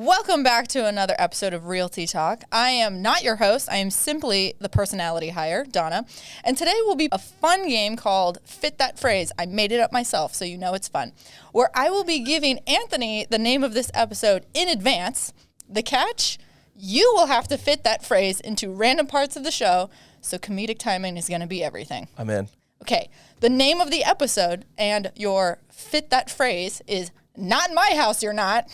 Welcome back to another episode of Realty Talk. I am not your host. I am simply the personality hire, Donna. And today will be a fun game called Fit That Phrase. I made it up myself, so you know it's fun. Where I will be giving Anthony the name of this episode in advance. The catch? You will have to fit that phrase into random parts of the show, so comedic timing is going to be everything. I'm in. Okay, the name of the episode and your fit that phrase is Not in My House, You're Not.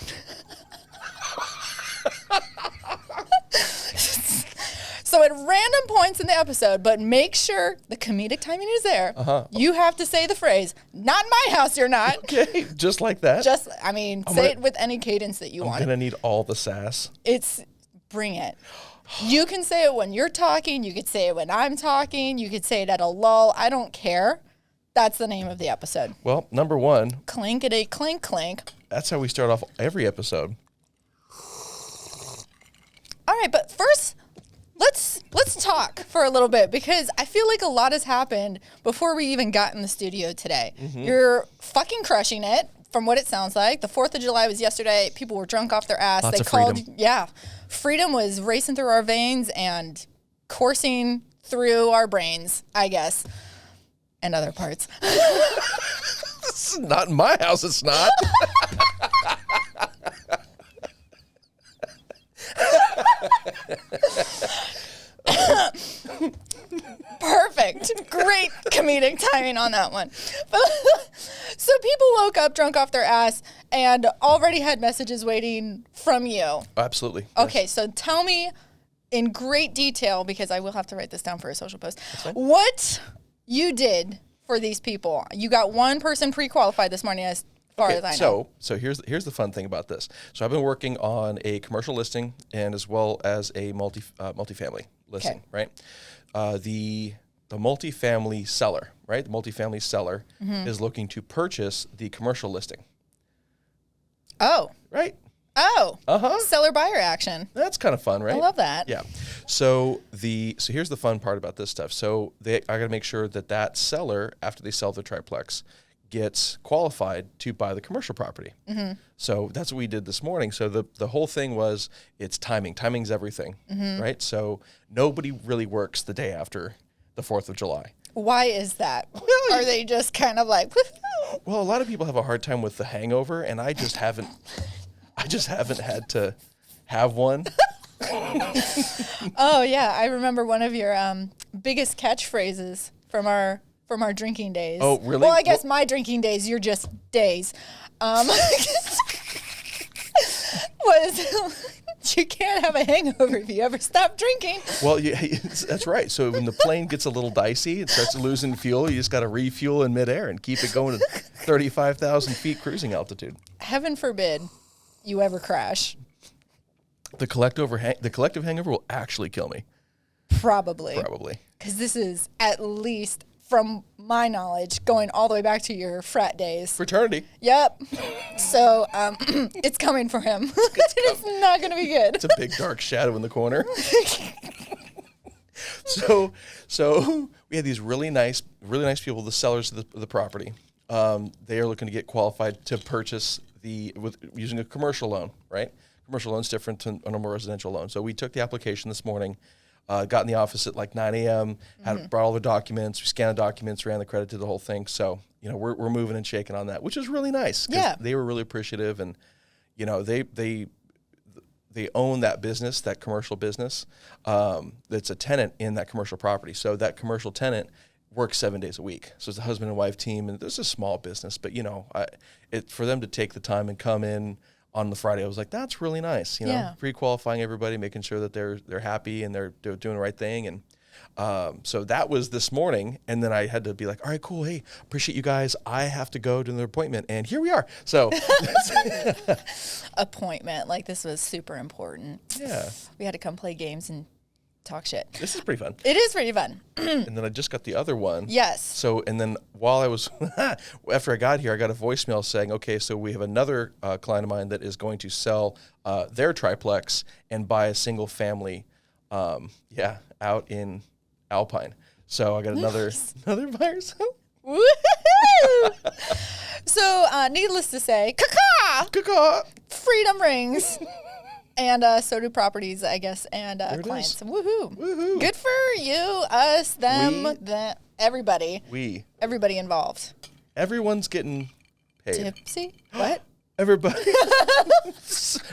So at random points in the episode, but make sure the comedic timing is there. You have to say the phrase, not in my house, you're not. Okay, just like that? Say it with any cadence that you want. I'm going to need all the sass. Bring it. You can say it when you're talking. You could say it when I'm talking. You could say it at a lull. I don't care. That's the name of the episode. Well, number one. Clinkety clink clink. That's how we start off every episode. All right, but first, let's talk for a little bit because I feel like a lot has happened before we even got in the studio today. Mm-hmm. You're fucking crushing it, from what it sounds like. The 4th of July was yesterday. People were drunk off their ass. Lots of freedom. Yeah. Freedom was racing through our veins and coursing through our brains, I guess, and other parts. This is not in my house, it's not. Perfect. Great comedic timing on that one. So people woke up drunk off their ass and already had messages waiting from you. Absolutely. Okay, yes. So tell me in great detail, because I will have to write this down for a social post, what you did for these people. You got one person pre-qualified this morning as far as I know. So here's the fun thing about this. So I've been working on a commercial listing and as well as a multifamily listing, right? The multifamily seller, right? The multifamily seller is looking to purchase the commercial listing. Oh. Right? Oh. Seller buyer action. That's kind of fun, right? I love that. Yeah. So here's the fun part about this stuff. So I got to make sure that seller, after they sell the triplex, gets qualified to buy the commercial property. Mm-hmm. So that's what we did this morning. So the whole thing was, it's timing. Timing's everything, right? So nobody really works the day after the 4th of July. Why is that? Are they just kind of like... Well, a lot of people have a hard time with the hangover, and I just haven't had to have one. Oh, yeah. I remember one of your biggest catchphrases from our drinking days. Oh, really? Well, I guess my drinking days, you're just days. Was you can't have a hangover if you ever stop drinking. Well, yeah, that's right. So when the plane gets a little dicey, it starts losing fuel, you just got to refuel in midair and keep it going at 35,000 feet cruising altitude. Heaven forbid you ever crash. The collective hangover will actually kill me. Probably. Because this is at least, from my knowledge, going all the way back to your frat days. Fraternity. Yep. So it's coming for him. It's not going to be good. It's a big dark shadow in the corner. So we had these really nice people, the sellers of the property. They are looking to get qualified to purchase using a commercial loan, right? Commercial loan's different than a normal residential loan. So we took the application this morning. Got in the office at like 9 a.m., brought all the documents, we scanned the documents, ran the credit to the whole thing. So, we're moving and shaking on that, which is really nice. Yeah. They were really appreciative, and, they own that business, that commercial business, that's a tenant in that commercial property. So that commercial tenant works 7 days a week. So it's a husband and wife team, and this is a small business, but, for them to take the time and come in on the Friday, I was like, that's really nice, pre-qualifying everybody, making sure that they're happy and they're doing the right thing. And so that was this morning. And then I had to be like, all right, cool. Hey, appreciate you guys. I have to go to another appointment. And here we are. So appointment. Like, this was super important. Yeah. We had to come play games and talk shit. This is pretty fun. It is pretty fun. And then I just got the other one. Yes. So, and then while I was, after I got here, I got a voicemail saying, okay, so we have another client of mine that is going to sell their triplex and buy a single family, out in Alpine. So I got another buyer. Woohoo! So, needless to say, caca! Caca! Freedom rings. And so do properties, I guess, and clients. Woohoo. Woohoo. Good for you, us, them, everybody. Everybody involved. Everyone's getting paid. Tipsy? What? Everybody.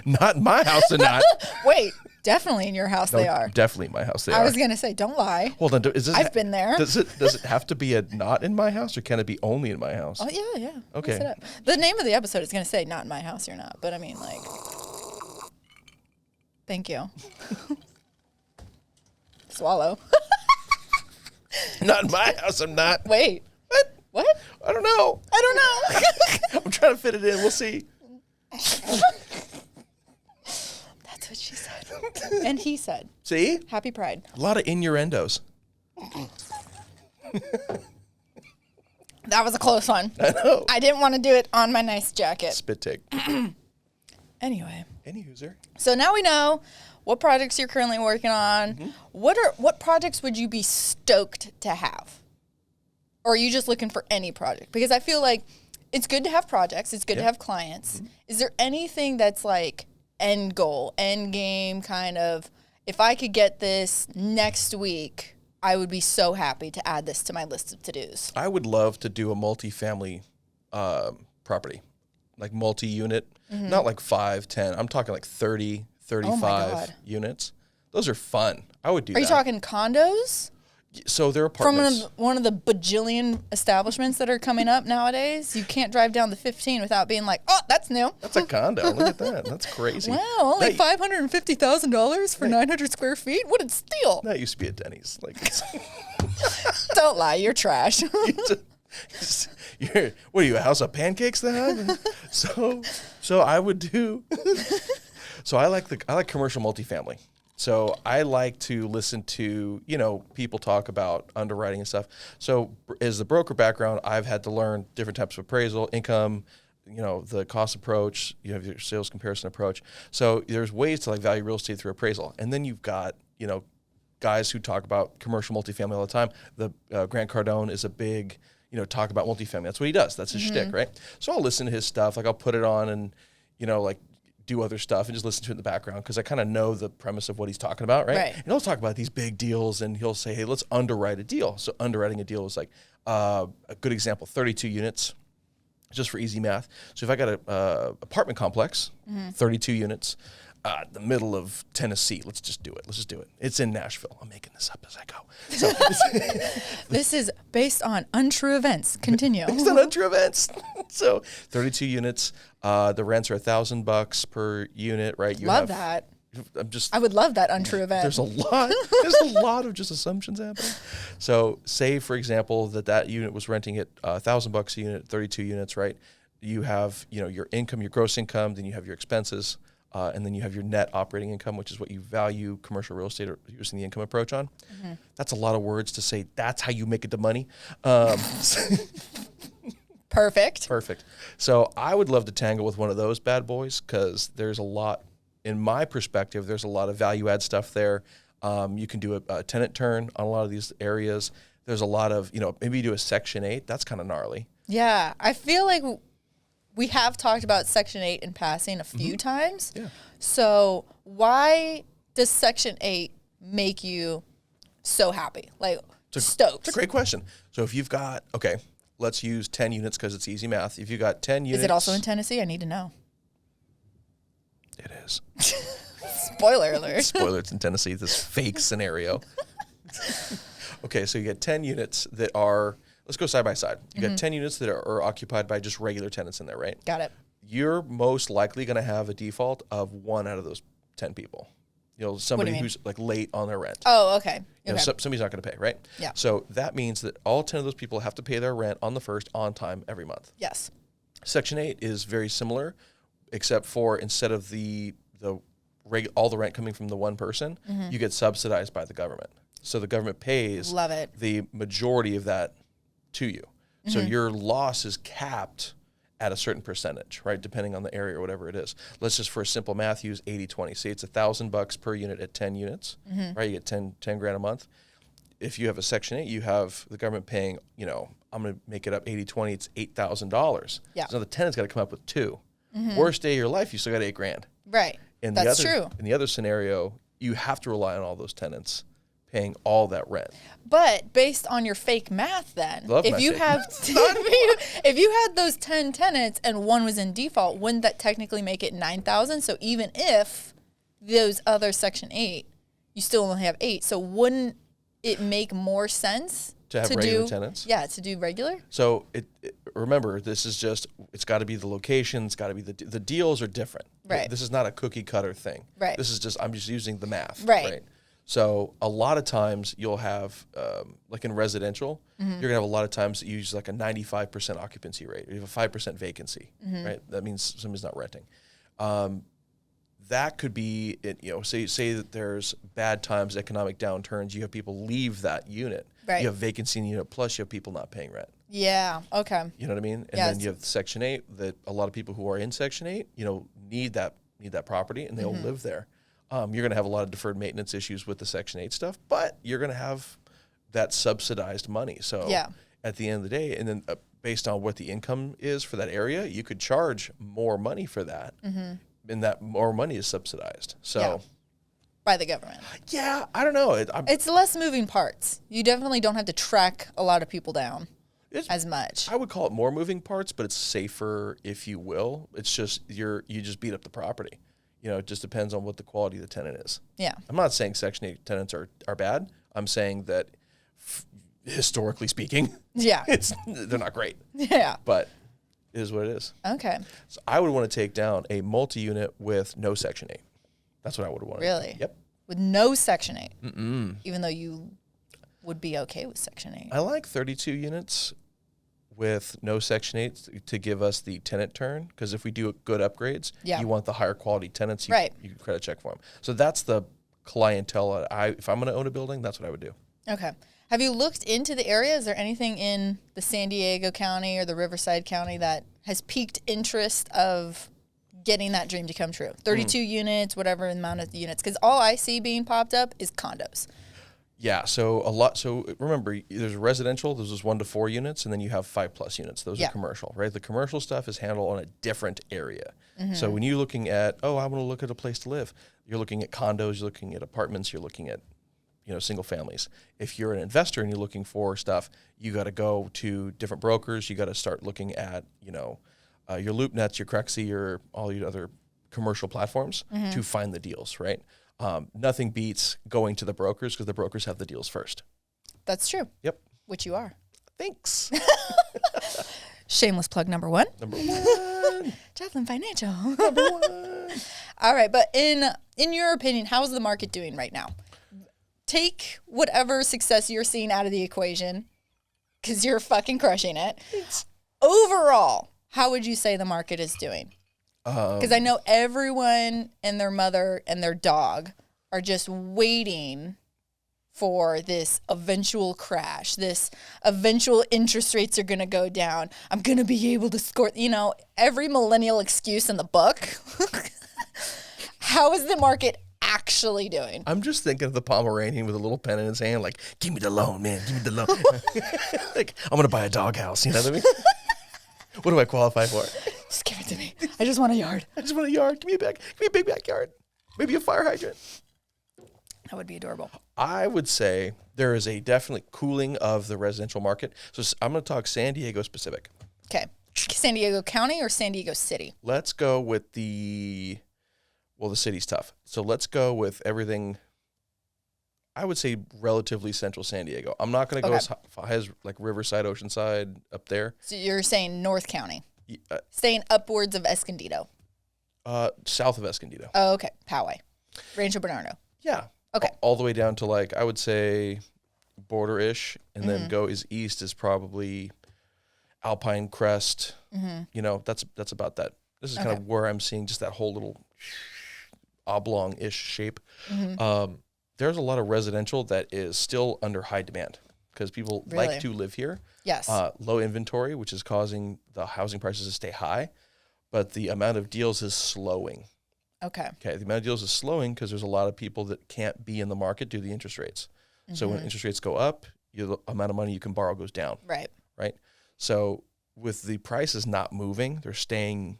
Not in my house and not. Wait, definitely in your house they are. Definitely in my house they are. I was going to say, don't lie. Hold on. I've been there. Does it have to be a not in my house, or can it be only in my house? Oh, yeah. Okay. The name of the episode is going to say, not in my house, you're not. But I mean, like, thank you. Swallow. Not in my house, I'm not. Wait. What? I don't know. I'm trying to fit it in. We'll see. That's what she said. And he said. See? Happy Pride. A lot of innuendos. That was a close one. I know. I didn't want to do it on my nice jacket. Spit take. Anyway. Any user. So now we know what projects you're currently working on. Mm-hmm. What projects would you be stoked to have? Or are you just looking for any project? Because I feel like it's good to have projects. It's good to have clients. Mm-hmm. Is there anything that's like end goal, end game kind of, if I could get this next week, I would be so happy to add this to my list of to-dos? I would love to do a multifamily property, like multi-unit, not like 5, 10. I'm talking like 30, 35 units. Those are fun. I would do that. Are you talking condos? So they're apartments. From one of the bajillion establishments that are coming up nowadays, you can't drive down the 15 without being like, oh, that's new. That's a condo. Look at that. That's crazy. Wow, only $550,000 for 900 square feet? What a steal. That used to be at Denny's. Like, don't lie, you're trash. What are you, a house of pancakes then? So I would do. So I like commercial multifamily. So I like to listen to, people talk about underwriting and stuff. So as the broker background, I've had to learn different types of appraisal, income, the cost approach, you have your sales comparison approach. So there's ways to value real estate through appraisal. And then you've got, guys who talk about commercial multifamily all the time. The Grant Cardone is a big, talk about multifamily. That's what he does. That's his shtick, right? So I'll listen to his stuff. I'll put it on and, do other stuff and just listen to it in the background because I kind of know the premise of what he's talking about, right? And he'll talk about these big deals and he'll say, hey, let's underwrite a deal. So underwriting a deal is like a good example, 32 units, just for easy math. So if I got a apartment complex, 32 units, the middle of Tennessee, let's just do it. It's in Nashville. I'm making this up as I go. So this is based on untrue events. Continue. Based on untrue events. So 32 units. The rents are $1,000 per unit, right? Love that. I would love that untrue event. There's a lot of just assumptions happening. So say, for example, that unit was renting at $1,000 a unit, 32 units, right? You have, your income, your gross income, then you have your expenses. And then you have your net operating income, which is what you value commercial real estate or using the income approach on. Mm-hmm. That's a lot of words to say. That's how you make it to money. Perfect. So I would love to tangle with one of those bad boys because there's a lot, in my perspective, there's a lot of value add stuff there. You can do a tenant turn on a lot of these areas. There's a lot of, maybe you do a Section 8. That's kind of gnarly. Yeah. I feel like we have talked about Section 8 in passing a few times. Yeah. So why does Section 8 make you so happy? Stoked? It's a great question. So if you've got, let's use 10 units because it's easy math. If you've got 10 units. Is it also in Tennessee? I need to know. It is. Spoiler alert. Spoiler, it's in Tennessee, this fake scenario. Okay, so you get 10 units that are, let's go side by side. You got 10 units that are occupied by just regular tenants in there, right? Got it. You're most likely going to have a default of 1 out of those 10 people. Somebody who's late on their rent. Oh, okay. Somebody's not going to pay, right? Yeah. So that means that all 10 of those people have to pay their rent on the first on time every month. Yes. Section 8 is very similar, except for instead of all the rent coming from the one person, you get subsidized by the government. So the government pays the majority of that to you. So your loss is capped at a certain percentage, right? Depending on the area or whatever it is. Let's just, for simple math, use 80-20. Say it's $1,000 per unit at 10 units, right? You get 10 grand a month. If you have a Section 8, you have the government paying, I'm going to make it up 80-20, it's $8,000. Yeah. So the tenant's got to come up with 2. Worst day of your life, you still got $8 grand. Right. That's true. In the other scenario, you have to rely on all those tenants paying all that rent. But based on your fake math then, Love if my you fake have if you had those 10 tenants and one was in default, wouldn't that technically make it 9,000? So even if those other Section 8, you still only have 8. So wouldn't it make more sense To have regular tenants? Yeah, to do regular? So remember, this is just, it's got to be the location, it's got to be the deals are different. Right. This is not a cookie cutter thing. Right. This is just, I'm just using the math. Right. So a lot of times you'll have, like in residential, Mm-hmm. you're gonna have a lot of times that you use like a 95% occupancy rate. You have a 5% vacancy, Mm-hmm. right? That means somebody's not renting. That could be, say that there's bad times, economic downturns, you have people leave that unit. Right. You have vacancy in the unit, plus you have people not paying rent. Yeah, okay. You know what I mean? And Yes. then you have Section 8 that a lot of people who are in Section 8, need that property and they'll Mm-hmm. live there. You're going to have a lot of deferred maintenance issues with the Section 8 stuff, but you're going to have that subsidized money. So Yeah. at the end of the day, and then based on what the income is for that area, you could charge more money for that. Mm-hmm. And that more money is subsidized. So Yeah. By the government. yeah, I don't know. It's less moving parts. You definitely don't have to track a lot of people down It's- as much. I would call it more moving parts, but it's safer, if you will. It's just you just beat up the property. It just depends on what the quality of the tenant is. Yeah. I'm not saying Section 8 tenants are bad. I'm saying that historically speaking, Yeah. they're not great, Yeah. but it is what it is. Okay. So I would want to take down a multi-unit with no Section 8. That's what I would want. Really? Yep. With no Section 8. Mm-mm. Even though you would be okay with Section 8. I like 32 units with no Section 8 to give us the tenant turn, because if we do good upgrades, Yeah. you want the higher quality tenants. Right. You can credit check for them. So that's the clientele. If I'm going to own a building, that's what I would do. Okay. Have you looked into the area? Is there anything in the San Diego County or the Riverside County that has piqued interest of getting that dream to come true? 32 units, whatever amount of units. Because all I see being popped up is condos. Yeah, so remember, there's residential, there's just 1 to 4 units, and then you have 5+ units. Those Yeah. are commercial, right? The commercial stuff is handled on a different area. Mm-hmm. So when you're looking at, I want to look at a place to live, you're looking at condos, you're looking at apartments, you're looking at, single families. If you're an investor and you're looking for stuff, you got to go to different brokers. You got to start looking at, your LoopNets, your Crexy, your all your other commercial platforms Mm-hmm. to find the deals, right? Nothing beats going to the brokers because the brokers have the deals first. That's true. Yep. Which you are. Thanks. Shameless plug number 1. Number 1. Joplin Financial. Number 1. All right, but in your opinion, how is the market doing right now? Take whatever success you're seeing out of the equation, because you're fucking crushing it. Overall, how would you say the market is doing? Because I know everyone and their mother and their dog are just waiting for this eventual crash, this eventual interest rates are going to go down. I'm going to be able to score, every millennial excuse in the book. How is the market actually doing? I'm just thinking of the Pomeranian with a little pen in his hand, like, give me the loan, man, give me the loan. Like, I'm going to buy a doghouse, you know what I mean? What do I qualify for? Just give it to me. I just want a yard. I just want a yard. Give me a big backyard. Maybe a fire hydrant. That would be adorable. I would say there is a definitely cooling of the residential market. So I'm going to talk San Diego specific. Okay. San Diego County or San Diego City? Let's go with the city's tough. So let's go with everything, I would say relatively central San Diego. I'm not going to go as high as like Riverside, Oceanside, up there. So you're saying North County? Staying upwards of Escondido? South of Escondido. Oh, okay. Poway. Rancho Bernardo. Yeah. Okay. All the way down to like, I would say border-ish, and then go east is probably Alpine Crest. Mm-hmm. That's about that. This is kind of where I'm seeing just that whole little oblong-ish shape. Mm-hmm. There's a lot of residential that is still under high demand because people like to live here. Yes. Low inventory, which is causing the housing prices to stay high, but the amount of deals is slowing. Okay. The amount of deals is slowing because there's a lot of people that can't be in the market due to the interest rates. Mm-hmm. So when interest rates go up, the amount of money you can borrow goes down. Right. So with the prices not moving, they're staying,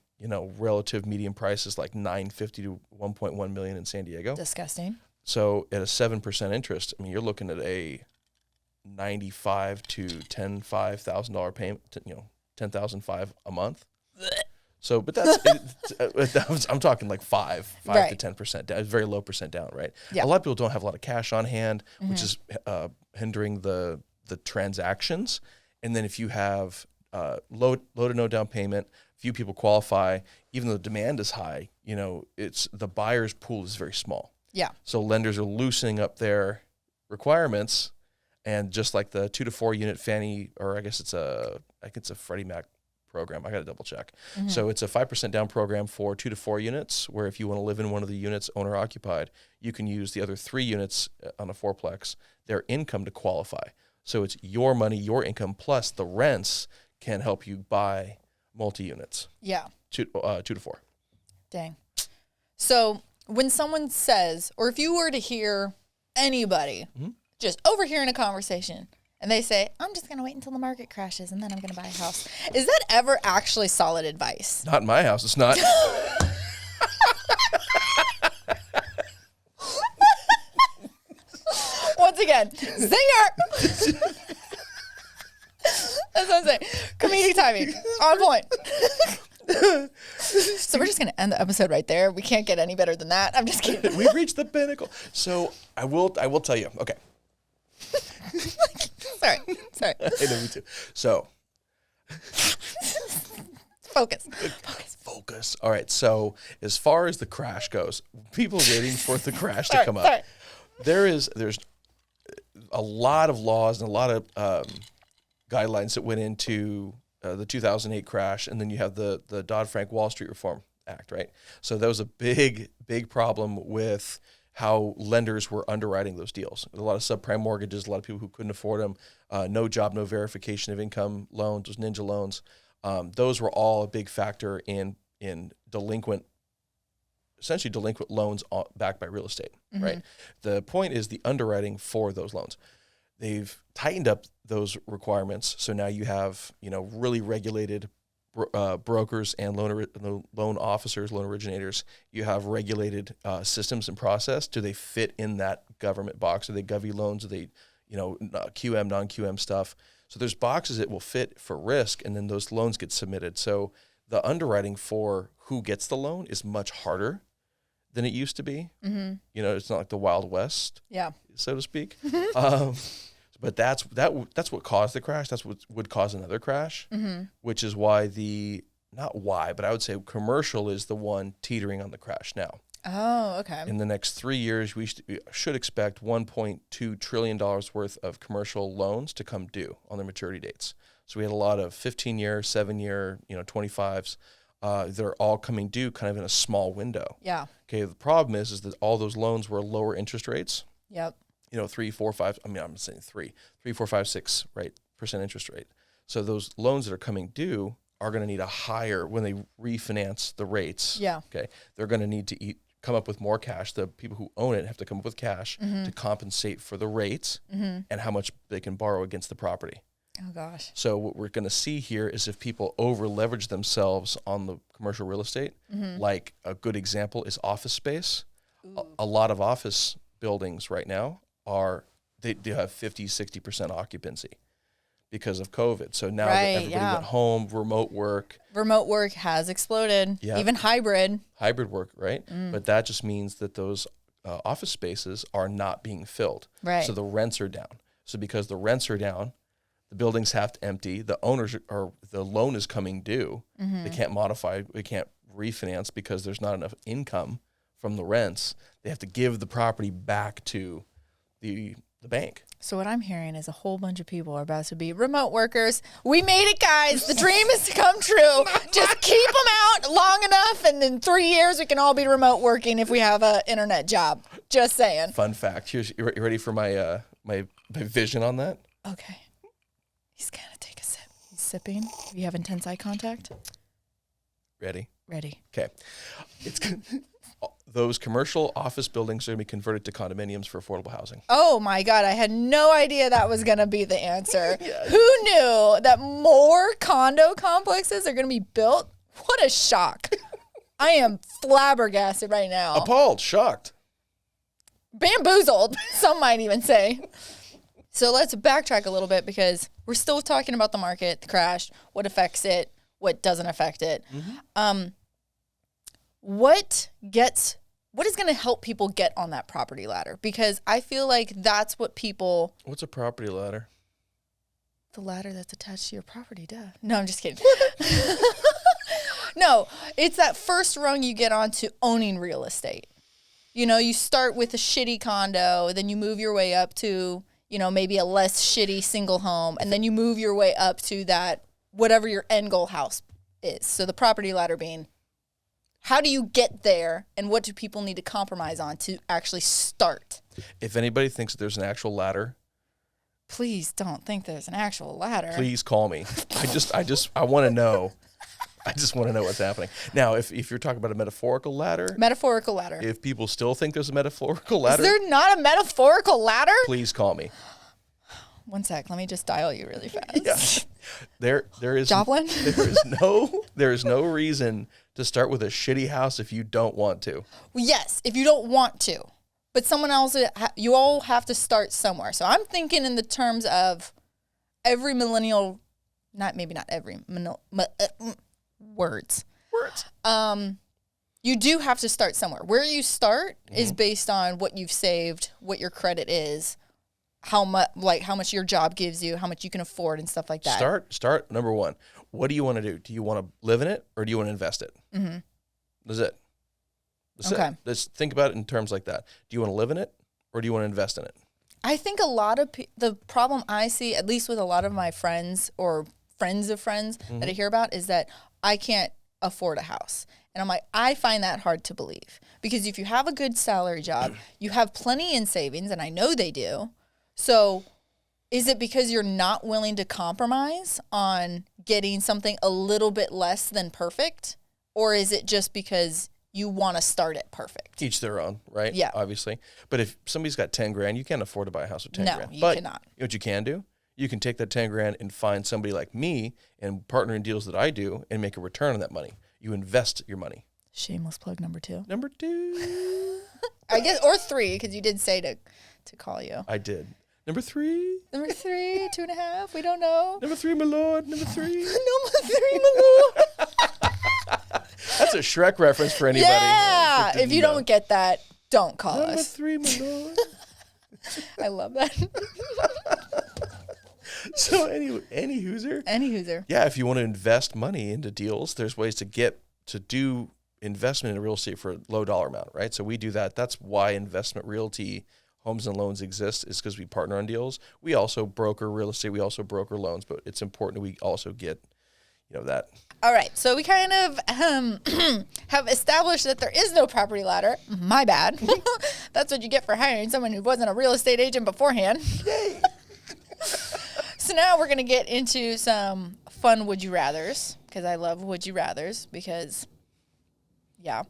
relative median price is like $950 to $1.1 million in San Diego. Disgusting. So at a 7% interest, I mean, you're looking at a $95,000 to $105,000 payment, $10,500 a month. So, but I'm talking like 5 to 10% down, very low percent down, right? Yeah. A lot of people don't have a lot of cash on hand, which is hindering the transactions. And then if you have low to no down payment, few people qualify, even though demand is high, it's the buyer's pool is very small. Yeah. So lenders are loosening up their requirements, and just like the 2 to 4 unit Fannie, or I guess it's a Freddie Mac program. I got to double check. So it's a 5% down program for 2 to 4 units, where if you want to live in one of the units owner occupied, you can use the other 3 units on a fourplex, their income to qualify. So it's your money, your income, plus the rents can help you buy multi-units. Yeah. 2 to 4. Dang. So when someone says, or if you were to hear anybody just overhearing a conversation, and they say, I'm just going to wait until the market crashes and then I'm going to buy a house. Is that ever actually solid advice? Not in my house. It's not. Once again, zinger! That's what I'm saying. Comedic timing. On point. So we're just going to end the episode right there. We can't get any better than that. I'm just kidding. We've reached the pinnacle. So I will tell you. Okay. Sorry. I know, me too. So focus. All right. So as far as the crash goes, people waiting for the crash to come up. There's a lot of laws and a lot of guidelines that went into the 2008 crash, and then you have the Dodd-Frank Wall Street Reform Act, right? So that was a big problem with how lenders were underwriting those deals. A lot of subprime mortgages, a lot of people who couldn't afford them, no job, no verification of income loans, those ninja loans. Those were all a big factor in essentially delinquent loans backed by real estate, right? The point is the underwriting for those loans. They've tightened up those requirements, so now you have really regulated brokers and loan officers, loan originators. You have regulated systems and process. Do they fit in that government box? Are they Govy loans? Are they QM, non-QM stuff? So there's boxes that will fit for risk, and then those loans get submitted. So the underwriting for who gets the loan is much harder than it used to be. It's not like the Wild West, so to speak. But that's what caused the crash. That's what would cause another crash, which is why but I would say commercial is the one teetering on the crash now. Oh, okay. In the next 3 years, we should expect $1.2 trillion worth of commercial loans to come due on their maturity dates. So we had a lot of 15-year, 7-year, 25s. They're all coming due kind of in a small window. Yeah. Okay. The problem is that all those loans were lower interest rates. Yep. 3, 4, 5. I mean, I'm saying 3, 4, 5, 6, right, % interest rate. So those loans that are coming due are going to need a higher when they refinance the rates. Yeah. Okay. They're going to need to come up with more cash. The people who own it have to come up with cash to compensate for the rates and how much they can borrow against the property. Oh gosh. So what we're going to see here is if people over leverage themselves on the commercial real estate, like a good example is office space. A lot of office buildings right now they have 50-60% occupancy because of COVID. So now that everybody went home, remote work has exploded. Even hybrid work, right? But that just means that those office spaces are not being filled. Right. So the rents are down. So because the rents are down, the buildings have to empty. The loan is coming due. They can't modify. They can't refinance because there's not enough income from the rents. They have to give the property back to the bank. So what I'm hearing is a whole bunch of people are about to be remote workers. We made it, guys. The dream is to come true. Just keep them out long enough, and in 3 years we can all be remote working if we have an internet job. Just saying. Fun fact. You ready for my vision on that? Okay. He's going to take a sip. He's sipping. Do you have intense eye contact? Ready? Ready. Okay. Those commercial office buildings are going to be converted to condominiums for affordable housing. Oh my God. I had no idea that was going to be the answer. Yes. Who knew that more condo complexes are going to be built? What a shock. I am flabbergasted right now. Appalled, shocked. Bamboozled, some might even say. So let's backtrack a little bit because we're still talking about the market, the crash, what affects it, what doesn't affect it. What is going to help people get on that property ladder? Because I feel like that's what people... What's a property ladder? The ladder that's attached to your property, duh. No, I'm just kidding. No, it's that first rung you get onto owning real estate. You know, you start with a shitty condo, then you move your way up to, you know, maybe a less shitty single home, and then you move your way up to that, whatever your end goal house is. So the property ladder being, how do you get there, and what do people need to compromise on to actually start? If anybody thinks that there's an actual ladder, please don't think there's an actual ladder. please call me. I want to know. I just want to know what's happening. Now, if you're talking about a metaphorical ladder. Metaphorical ladder. If people still think there's a metaphorical ladder. Is there not a metaphorical ladder? Please call me. One sec. Let me just dial you really fast. Yeah. There is Joplin? there is no reason to start with a shitty house if you don't want to. Well, yes, if you don't want to. But someone else, you all have to start somewhere. So I'm thinking in the terms of every millennial, maybe not every, words. You do have to start somewhere. Where you start is based on what you've saved, what your credit is, how much your job gives you, how much you can afford and stuff like that. Start number one. What do you want to do? Do you want to live in it or do you want to invest it? Mm-hmm. That's it. Okay. Let's think about it in terms like that. Do you want to live in it or do you want to invest in it? I think a lot of the problem I see, at least with a lot of my friends or friends of friends that I hear about, is that I can't afford a house. And I'm like, I find that hard to believe. Because if you have a good salary job, you have plenty in savings, and I know they do. So is it because you're not willing to compromise on getting something a little bit less than perfect? Or is it just because you want to start it perfect? Each their own, right? Yeah. Obviously. But if somebody's got 10 grand, you can't afford to buy a house with 10 grand. No, you but cannot. You know what you can do? You can take that 10 grand and find somebody like me and partner in deals that I do and make a return on that money. You invest your money. Shameless plug number 2. Number 2. I guess, or 3, because you did say to call you. I did. Number 3. Number 3, 2.5, we don't know. Number 3, my lord. Number 3. Number 3, my lord. That's a Shrek reference for anybody. Yeah. If you don't get that, don't call Number us. 3, my lord. I love that. So any hooser. Yeah, if you want to invest money into deals, there's ways to do investment in real estate for a low dollar amount, right? So we do that. That's why investment realty homes and loans exist, is because we partner on deals. We also broker real estate. We also broker loans, but it's important we also get, that. All right. So we kind of have established that there is no property ladder. My bad. That's what you get for hiring someone who wasn't a real estate agent beforehand. Yay. So now we're going to get into some fun would you rathers, because I love would you rathers because, yeah.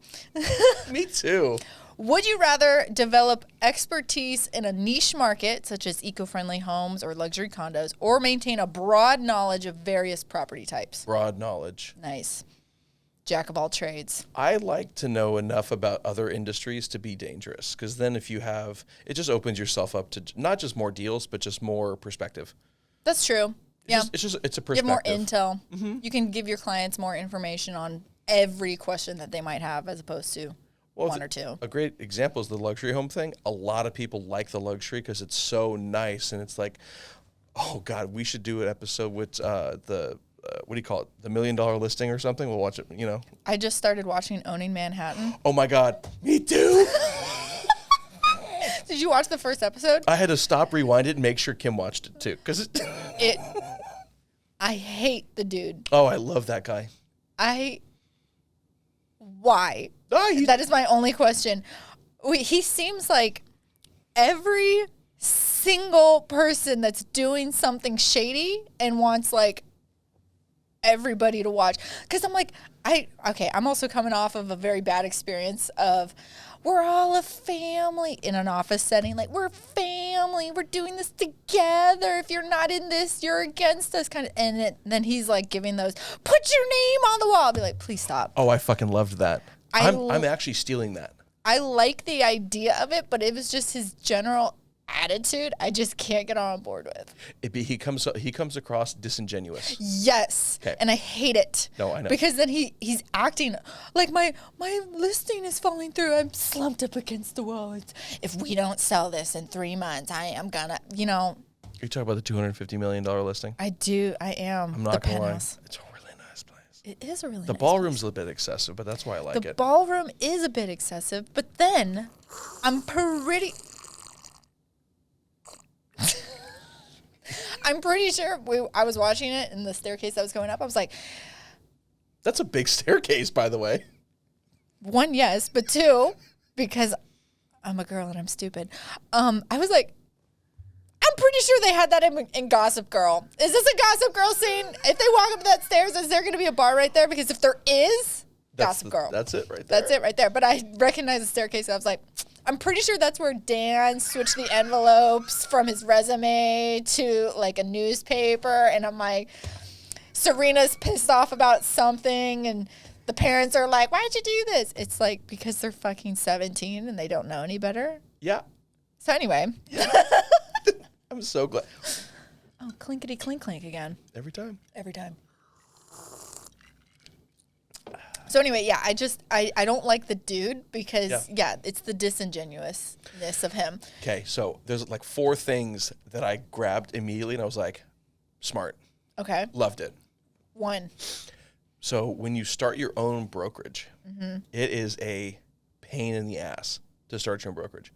Me too. Would you rather develop expertise in a niche market, such as eco-friendly homes or luxury condos, or maintain a broad knowledge of various property types? Broad knowledge. Nice. Jack of all trades. I like to know enough about other industries to be dangerous, because then if you have, it just opens yourself up to not just more deals, but just more perspective. That's true. Yeah. It's a perspective. You have more intel. Mm-hmm. You can give your clients more information on every question that they might have as opposed to one or two. A great example is the luxury home thing. A lot of people like the luxury because it's so nice, and it's like, oh God, we should do an episode with the what do you call it? The $1 Million Listing or something. We'll watch it. I just started watching Owning Manhattan. Oh my God, me too. Did you watch the first episode? I had to stop, rewind it, and make sure Kim watched it too, because I hate the dude. Oh, I love that guy. Why? That is my only question. He seems like every single person that's doing something shady and wants like everybody to watch. Because I'm like, I'm also coming off of a very bad experience of we're all a family in an office setting. Like, we're family. We're doing this together. If you're not in this, you're against us. Then he's like giving those, put your name on the wall. I'll be like, please stop. Oh, I fucking loved that. I'm actually stealing that. I like the idea of it, but it was just his general attitude I just can't get on board with. He comes across disingenuous. Yes. Okay. And I hate it. No, I know. Because then he's acting like my listing is falling through. I'm slumped up against the wall. If we don't sell this in 3 months, I am gonna, You're talking about the $250 million listing? I do. I am. I'm not going to lie. Penthouse. It's a really nice place. It is a really The nice ballroom's place. a little bit excessive, but that's why I like The it. ballroom is a bit excessive, but then I'm pretty sure I was watching it in the staircase that was going up. I was like, That's a big staircase, by the way. 1, yes, but 2, because I'm a girl and I'm stupid. I was like, I'm pretty sure they had that in Gossip Girl. Is this a Gossip Girl scene? If they walk up that stairs, is there going to be a bar right there? Because if there is, Gossip Girl. That's it right there. That's it right there. But I recognized the staircase. I was like, I'm pretty sure that's where Dan switched the envelopes from his resume to like a newspaper. And I'm like, Serena's pissed off about something. And the parents are like, why'd you do this? It's like, because they're fucking 17 and they don't know any better. Yeah. So anyway. I'm so glad. Oh, clinkety clink clink again. Every time. Every time. So anyway, yeah, I don't like the dude because, yeah, it's the disingenuousness of him. Okay, so there's like 4 things that I grabbed immediately, and I was like, smart. Okay. Loved it. 1. So when you start your own brokerage, it is a pain in the ass to start your own brokerage.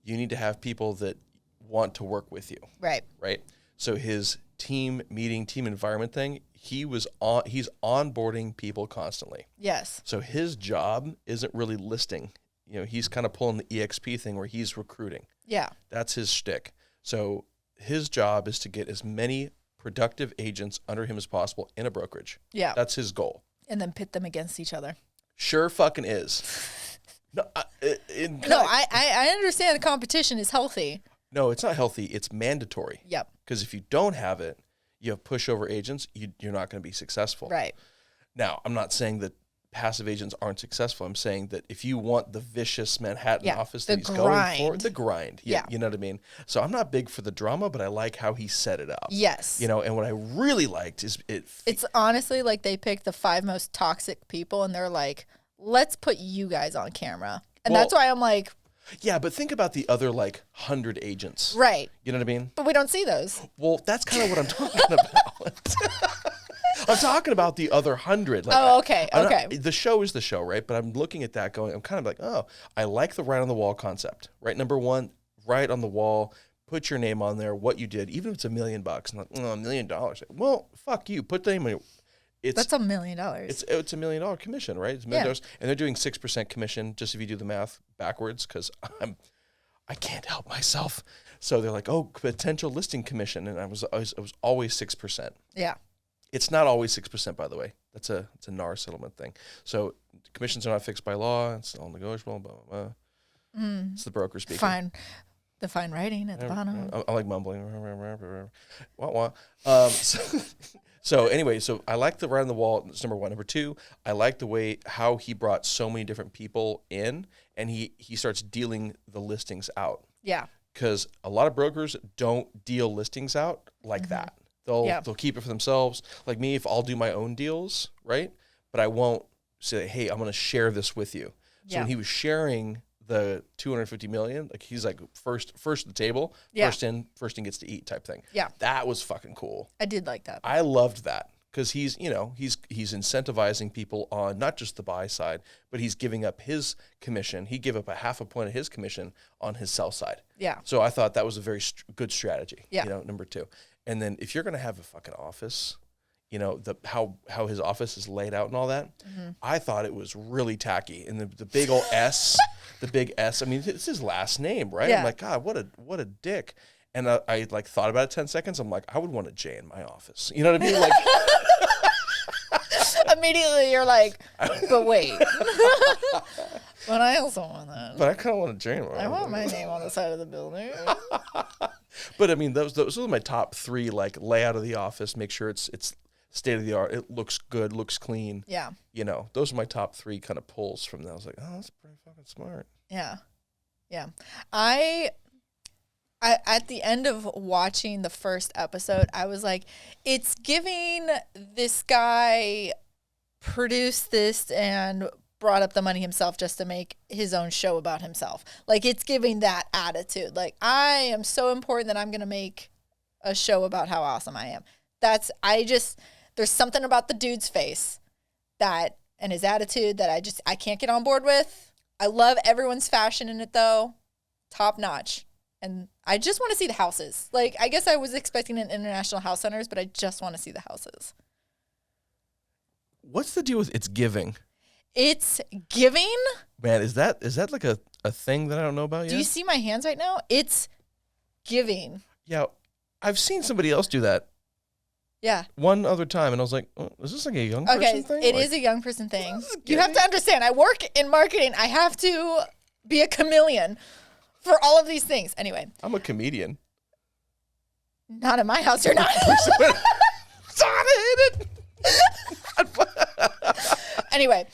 You need to have people that want to work with you. Right. Right? So his team environment thing, he's onboarding people constantly. Yes. So his job isn't really listing. He's kind of pulling the EXP thing where he's recruiting. Yeah. That's his shtick. So his job is to get as many productive agents under him as possible in a brokerage. Yeah. That's his goal. And then pit them against each other. Sure fucking is. No, I understand the competition is healthy. No, it's not healthy. It's mandatory. Yep. Because if you don't have it, you have pushover agents, you're not going to be successful. Right. Now, I'm not saying that passive agents aren't successful. I'm saying that if you want the vicious Manhattan office that he's going for, the grind. Yeah. You know what I mean? So I'm not big for the drama, but I like how he set it up. Yes. And what I really liked is it's honestly like they picked the 5 most toxic people and they're like, let's put you guys on camera. And that's why I'm like, yeah, but think about the other 100 agents. Right. You know what I mean? But we don't see those. Well, that's kind of what I'm talking about. I'm talking about the other 100. Okay. Okay. The show is the show, right? But I'm looking at that going, I'm kind of like, oh, I like the right on the wall concept, right? Number 1, right on the wall, put your name on there, what you did, even if it's $1 million. I'm like, $1 million. Well, fuck you. Put the name on your... That's $1 million. It's $1 million commission, right? It's $1 million, and they're doing 6% commission. Just if you do the math backwards, because I can't help myself. So they're like, oh, potential listing commission, and I was always 6%. Yeah, it's not always 6%, by the way. It's a NAR settlement thing. So commissions are not fixed by law. It's all negotiable. Blah blah blah. It's the broker speaking. Fine. The fine writing at the bottom. I like mumbling. Wah, wah. So anyway, so I like the right on the wall. That's number 1. Number 2, I like the way how he brought so many different people in, and he starts dealing the listings out. Yeah. Because a lot of brokers don't deal listings out like that. They'll keep it for themselves. Like me, if I'll do my own deals, right? But I won't say, hey, I'm going to share this with you. So when he was sharing the $250 million, like he's like first at the table, first in gets to eat type thing. Yeah, that was fucking cool. I did like that. I loved that because he's incentivizing people on not just the buy side, but he's giving up his commission. He gave up a 0.5 point of his commission on his sell side. Yeah. So I thought that was a very good strategy. Yeah. Number 2, and then if you're gonna have a fucking office, how his office is laid out and all that, I thought it was really tacky. And the big old S. The big S. I mean, it's his last name, right? Yeah. I'm like, God, what a dick. And I like thought about it 10 seconds. I'm like, I would want a J in my office. You know what I mean? Like, immediately you're like, but wait. But I also want that. But I kind of want a J in my office. I want my name on the side of the building. But I mean, those are my top 3, like layout of the office. Make sure it's state of the art. It looks good, looks clean. Yeah. You know, those are my top 3 kind of pulls from that. I was like, oh, that's pretty fucking smart. Yeah. Yeah. I at the end of watching the first episode, I was like, it's giving this guy produced this and brought up the money himself just to make his own show about himself. Like, it's giving that attitude. Like, I am so important that I'm going to make a show about how awesome I am. There's something about the dude's face that, and his attitude that I can't get on board with. I love everyone's fashion in it though. Top notch. And I just want to see the houses. Like, I guess I was expecting an International House Hunters, but I just want to see the houses. What's the deal with it's giving? It's giving. Man, is that like a thing that I don't know about yet? Do you see my hands right now? It's giving. Yeah, I've seen somebody else do that. Yeah. One other time, and I was like, oh, is this like a young person thing? It is a young person thing. You have to understand, I work in marketing. I have to be a chameleon for all of these things. Anyway. I'm a comedian. Not in my house, you're not. Anyway,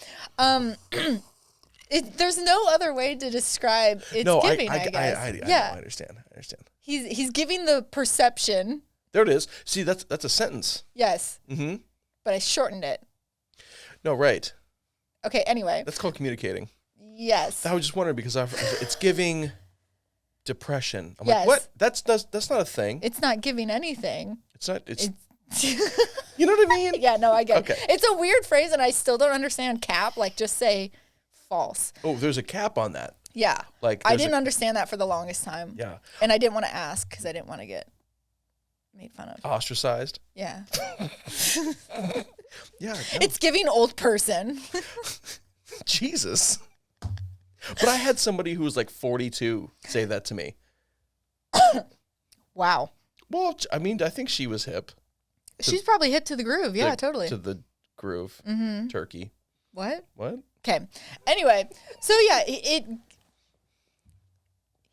there's no other way to describe it's giving, I guess. I understand. He's giving the perception. There it is. See, that's a sentence. Yes. Mm-hmm. But I shortened it. No, right. Okay, anyway. That's called communicating. Yes. I was just wondering because it's giving depression. I'm like, what? That's not a thing. It's not giving anything. It's not. You know what I mean? Yeah, no, I get it. It's a weird phrase, and I still don't understand cap. Like, just say false. Oh, there's a cap on that. Yeah. Like, I didn't understand that for the longest time. Yeah. And I didn't want to ask because I didn't want to get made fun of. Ostracized? Yeah. Yeah. No. It's giving old person. Jesus. But I had somebody who was like 42 say that to me. Wow. Well, I mean, I think she was hip. She's probably hip to the groove. Yeah, totally. To the groove. Mm-hmm. Turkey. What? Okay. Anyway, so yeah,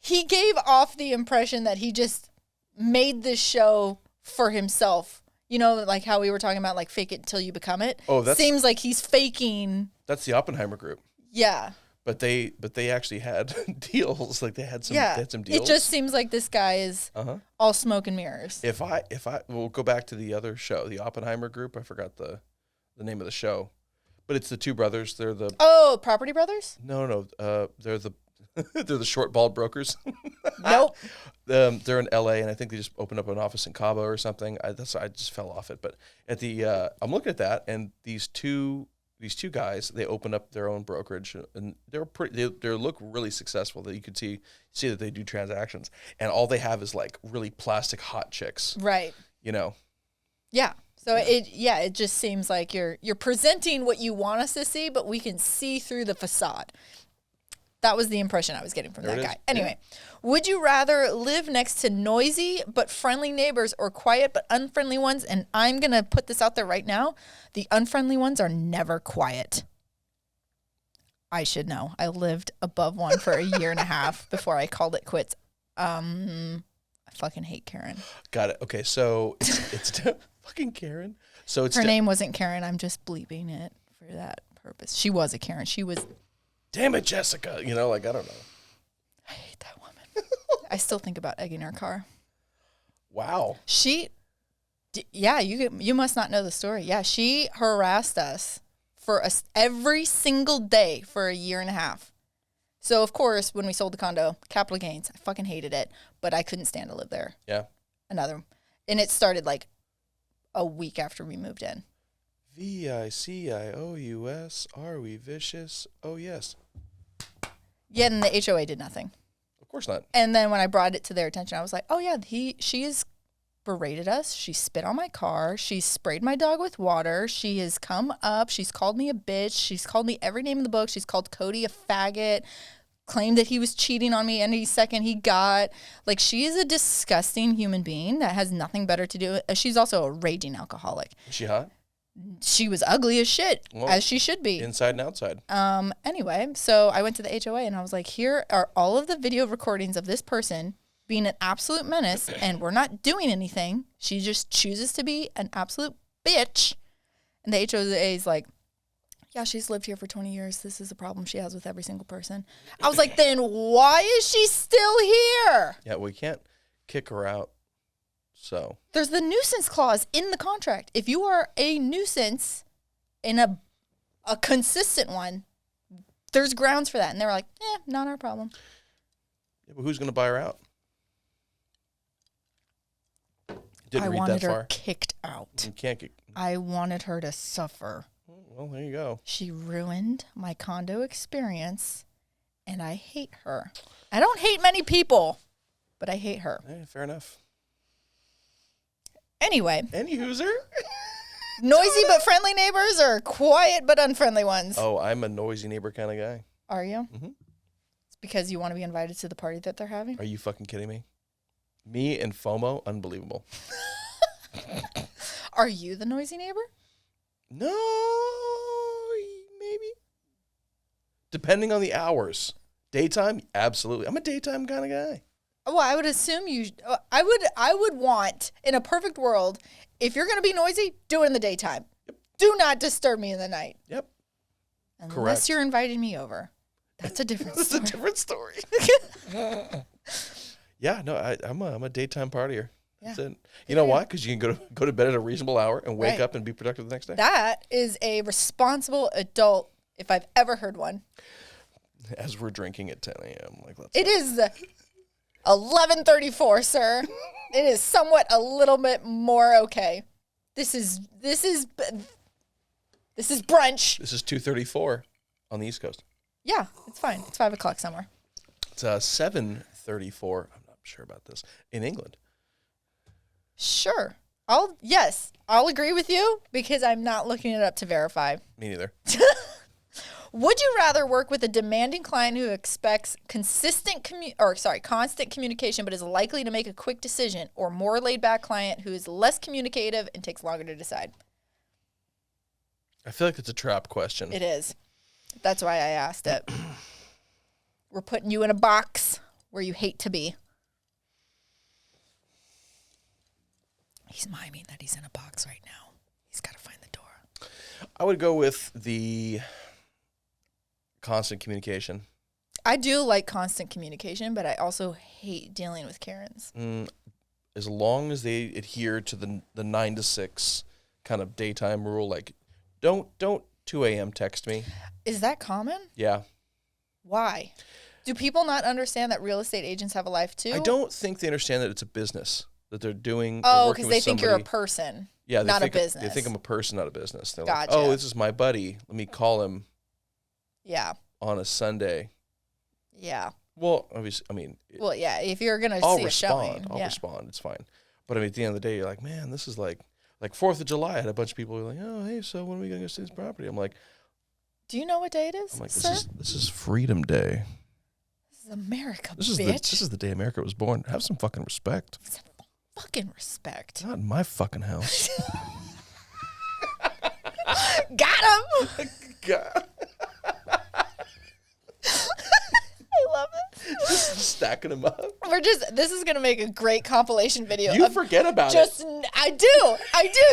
he gave off the impression that he just made this show for himself. You know, like how we were talking about, like, fake it until you become it. Oh, that seems like he's faking. That's the Oppenheimer group. Yeah. But they actually had deals. Like, they had some deals. It just seems like this guy is all smoke and mirrors. If I we'll go back to the other show, the Oppenheimer group. I forgot the name of the show, but it's the two brothers. They're the Property Brothers. No, they're the they're the short bald brokers. Nope. They're in L.A. and I think they just opened up an office in Cabo or something. I just fell off it. But at the I'm looking at that, and these two guys, they opened up their own brokerage, and they look really successful. That you could see that they do transactions, and all they have is like really plastic hot chicks, right? You know. Yeah. So it just seems like you're presenting what you want us to see, but we can see through the facade. That was the impression I was getting from that guy. Anyway, would you rather live next to noisy but friendly neighbors or quiet but unfriendly ones? And I'm going to put this out there right now. The unfriendly ones are never quiet. I should know. I lived above one for a year and a half before I called it quits. I fucking hate Karen. Got it. Okay, so it's fucking Karen. So it's her name wasn't Karen. I'm just bleeping it for that purpose. She was a Karen. She was... Damn it, Jessica. You know, like, I don't know. I hate that woman. I still think about egging her car. Wow. You must not know the story. Yeah, she harassed us for every single day for a year and a half. So, of course, when we sold the condo, capital gains, I fucking hated it, but I couldn't stand to live there. Yeah. And it started like a week after we moved in. VICIOUS, are we vicious? Oh, yes. Yeah, and the HOA did nothing. Of course not. And then when I brought it to their attention, I was like, oh, yeah, she has berated us. She spit on my car. She sprayed my dog with water. She has come up. She's called me a bitch. She's called me every name in the book. She's called Cody a faggot, claimed that he was cheating on me any second he got. Like, she is a disgusting human being that has nothing better to do. She's also a raging alcoholic. Is she hot? She was ugly as shit, as she should be. Inside and outside. Anyway, so I went to the HOA and I was like, here are all of the video recordings of this person being an absolute menace, and we're not doing anything. She just chooses to be an absolute bitch. And the HOA is like, yeah, she's lived here for 20 years. This is a problem she has with every single person. I was like, then why is she still here? Yeah, we can't kick her out. So there's the nuisance clause in the contract. If you are a nuisance in a consistent one, there's grounds for that. And they were like, not our problem. Yeah, but who's going to buy her out? I wanted her kicked out. You can't get... I wanted her to suffer. Well, there you go. She ruined my condo experience, and I hate her. I don't hate many people, but I hate her. Hey, fair enough. Anyway. Any hooser? Noisy but friendly neighbors or quiet but unfriendly ones? Oh, I'm a noisy neighbor kind of guy. Are you? Mm-hmm. It's because you want to be invited to the party that they're having? Are you fucking kidding me? Me and FOMO, unbelievable. Are you the noisy neighbor? No, maybe. Depending on the hours. Daytime, absolutely. I'm a daytime kind of guy. Well, I would assume I would want, in a perfect world, if you're going to be noisy, do it in the daytime. Yep. Do not disturb me in the night. Yep. Unless Correct. you're inviting me over. That's a different story. That's a different story. Yeah, no, I'm a daytime partier. Yeah. That's it. You know why? Because you can go to bed at a reasonable hour and wake Right. up and be productive the next day. That is a responsible adult, if I've ever heard one. As we're drinking at 10 a.m. It is 11:34, sir. It is somewhat a little bit more okay. This is brunch. This is 2:34 on the East Coast. Yeah, it's fine. It's 5 o'clock somewhere. It's 7:34. I'm not sure about this in England. Sure. I'll agree with you because I'm not looking it up to verify. Me neither. Would you rather work with a demanding client who expects constant communication but is likely to make a quick decision, or more laid-back client who is less communicative and takes longer to decide? I feel like it's a trap question. It is. That's why I asked it. We're putting you in a box where you hate to be. He's miming that he's in a box right now. He's got to find the door. I would go with the constant communication. I do like constant communication, but I also hate dealing with Karens. As long as they adhere to the 9 to 6 kind of daytime rule, like don't 2 a.m. text me. Is that common? Yeah. Why? Do people not understand that real estate agents have a life too? I don't think they understand that it's a business that they're doing. Oh, because they think you're a person, not a business. They think I'm a person, not a business. They're Gotcha. like, oh, this is my buddy. Let me call him. Yeah. On a Sunday. Yeah. Well, obviously, I mean. Well, yeah. If you're gonna see a showing, I'll respond. It's fine. But I mean, at the end of the day, you're like, man, this is like 4th of July. I had a bunch of people who were like, oh, hey, so when are we gonna go see this property? I'm like, do you know what day it is? I'm like, sir? This is Freedom Day. This is America, this bitch. This is the day America was born. Have some fucking respect. Some fucking respect. Not in my fucking house. Got him. God. I love it. Just stacking them up. This is gonna make a great compilation video. You forget about it. I do.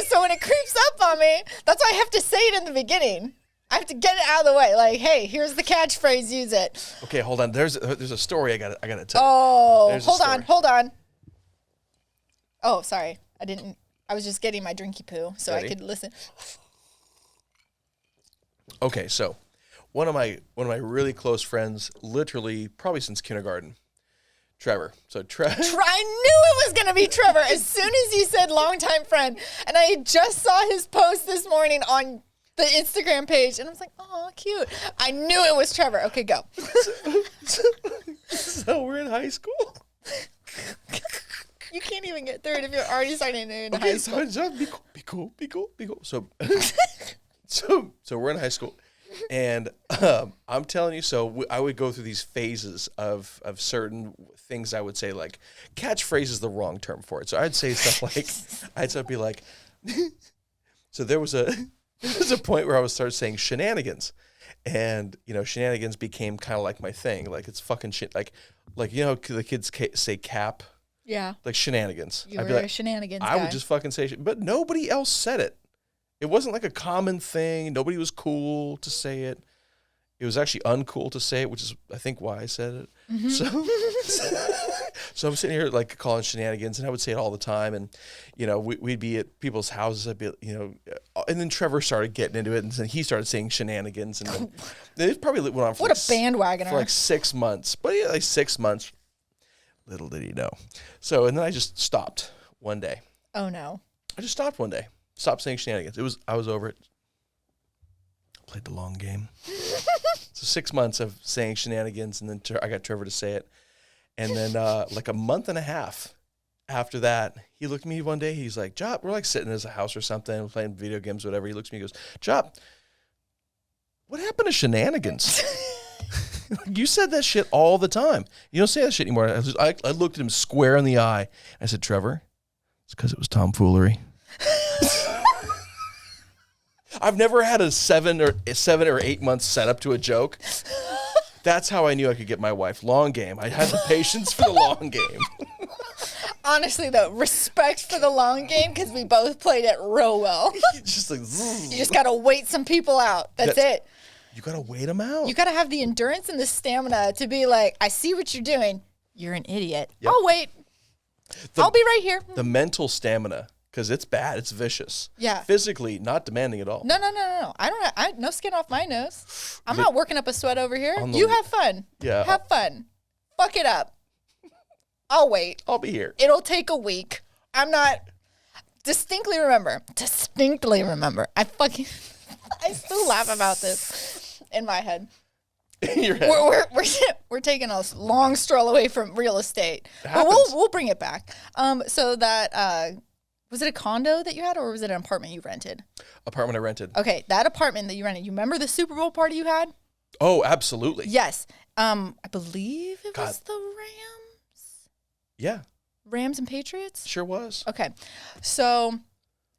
So when it creeps up on me, that's why I have to say it in the beginning. I have to get it out of the way. Like, hey, here's the catchphrase. Use it. Okay, hold on. There's a story I gotta tell. Oh, hold on. Oh, sorry. I was just getting my drinky poo so Ready? I could listen. Okay, so one of my really close friends, literally probably since kindergarten, Trevor. So Trevor. I knew it was going to be Trevor as soon as you said longtime friend. And I just saw his post this morning on the Instagram page. And I was like, oh, cute. I knew it was Trevor. Okay, go. So we're in high school. You can't even get through it if you're already starting in high school. So be cool. So, so we're in high school. And I'm telling you, I would go through these phases of certain things. I would say, like, catchphrase is the wrong term for it. So I'd say stuff like, I'd be like, so there was a point where I would start saying shenanigans, and shenanigans became kind of like my thing. Like, it's fucking shit. Like the kids say cap. Yeah. Like shenanigans. You were a shenanigans guy. I would just fucking say shit, but nobody else said it. It wasn't like a common thing. Nobody was cool to say it. It was actually uncool to say it, which is, I think, why I said it. Mm-hmm. So I'm sitting here like calling shenanigans, and I would say it all the time. And, you know, we'd be at people's houses. I'd be, you know, and then Trevor started getting into it, and then he started saying shenanigans. And then it probably went on for what a bandwagoner. For like 6 months. But yeah, like 6 months. Little did he know. So, and then I just stopped one day. Oh, no. I just stopped one day. Stopped saying shenanigans. I was over it. Played the long game. So 6 months of saying shenanigans, and then I got Trevor to say it. And then like a month and a half after that, he looked at me one day. He's like, Jop, we're like sitting in his house or something, playing video games, whatever. He looks at me and goes, Jop, what happened to shenanigans? You said that shit all the time. You don't say that shit anymore. I looked at him square in the eye. I said, Trevor, it's because it was tomfoolery. I've never had a 7 or 8 months setup to a joke. That's how I knew I could get my wife. Long game. I had the patience for the long game. Honestly, though, respect for the long game because we both played it real well. Just like, you just got to wait some people out. That's it. You got to wait them out. You got to have the endurance and the stamina to be like, I see what you're doing. You're an idiot. Yep. I'll wait. I'll be right here. The mental stamina, because it's bad. It's vicious. Yeah. Physically, not demanding at all. No. No skin off my nose. I'm not working up a sweat over here. You have fun. Yeah. Have fun. Fuck it up. I'll wait. I'll be here. It'll take a week. I'm not. Distinctly remember. I still laugh about this in my head. In your head. We're taking a long stroll away from real estate. But we'll bring it back. So that was it a condo that you had, or was it an apartment you rented? Apartment I rented. Okay, that apartment that you rented. You remember the Super Bowl party you had? Oh, absolutely. Yes. I believe it was the Rams. Yeah. Rams and Patriots? Sure was. Okay. So